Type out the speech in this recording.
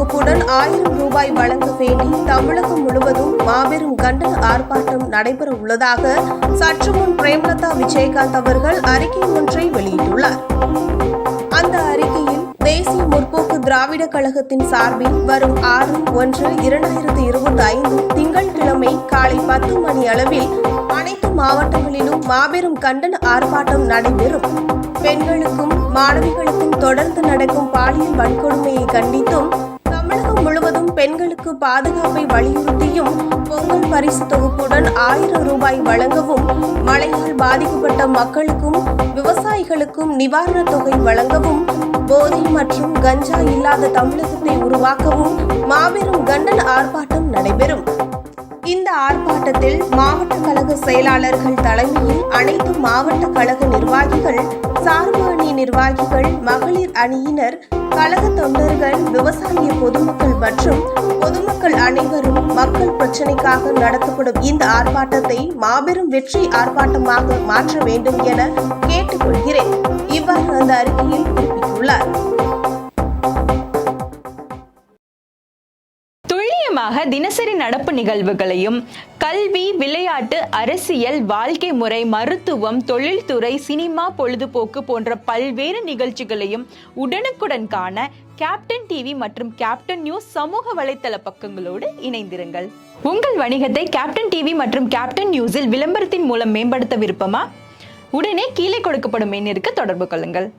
தொகுப்புடன் 1000 ரூபாய் வழங்க வேண்டி தமிழகம் முழுவதும் மாபெரும் கண்டன ஆர்ப்பாட்டம் நடைபெற உள்ளதாக சற்று முன் பிரேமலதா விஜயகாந்த் அவர்கள் அறிக்கை ஒன்றை வெளியிட்டுள்ளார். அந்த அறிக்கையில் தேசிய முற்போக்கு திராவிட கழகத்தின் சார்பில் வரும் 6/1/2025 திங்கட்கிழமை காலை 10 மணி அளவில் அனைத்து மாவட்டங்களிலும் மாபெரும் கண்டன ஆர்ப்பாட்டம் நடைபெறும். பெண்களுக்கும் மாணவிகளுக்கும் தொடர்ந்து நடக்கும் பாலியல் வன்கொடுமையை கண்டித்தும் தமிழகம் முழுவதும் பெண்களுக்கு பாதுகாப்பை வலியுறுத்தியும் பொங்கல் பரிசு தொகுப்புடன் 1000 ரூபாய் வழங்கவும், மழையால் பாதிக்கப்பட்ட மக்களுக்கும் விவசாயிகளுக்கும் நிவாரணத் தொகை வழங்கவும், போதை மற்றும் கஞ்சா இல்லாத தமிழகத்தை உருவாக்கவும் மாபெரும் கண்டன ஆர்ப்பாட்டம் நடைபெறும். இந்த ஆர்ப்பாட்டத்தில் மாவட்ட கழக செயலாளர்கள் தலைமையில் அனைத்து மாவட்ட கழக நிர்வாகிகள், சார்பு அணி நிர்வாகிகள், மகளிர் அணியினர், கழக தொண்டர்கள், விவசாய பொதுமக்கள் மற்றும் பொதுமக்கள் அனைவரும் மக்கள் பிரச்சினைக்காக நடத்தப்படும் இந்த ஆர்ப்பாட்டத்தை மாபெரும் வெற்றி ஆர்ப்பாட்டமாக மாற்ற வேண்டும் என கேட்டுக்கொள்கிறேன். இவ்வாறு அந்த அறிக்கையில் குறிப்பிட்டுள்ளார். தினசரி நடப்பு நிகழ்வுகளையும் கல்வி, விளையாட்டு, அரசியல், வாழ்க்கை முறை, மருத்துவம், தொழில்துறை, சினிமா, பொழுதுபோக்கு போன்ற பல்வேறு நிகழ்ச்சிகளையும் உடனுக்குடன் காண கேப்டன் டிவி மற்றும் கேப்டன் நியூஸ் சமூக வலைத்தள பக்கங்களோடு இணைந்திருங்கள். உங்கள் வணிகத்தை கேப்டன் டிவி மற்றும் கேப்டன் நியூஸில் விளம்பரத்தின் மூலம் மேம்படுத்த விருப்பமா? உடனே கீழே கொடுக்கப்படும் எண்ணிற்கு தொடர்பு கொள்ளுங்கள்.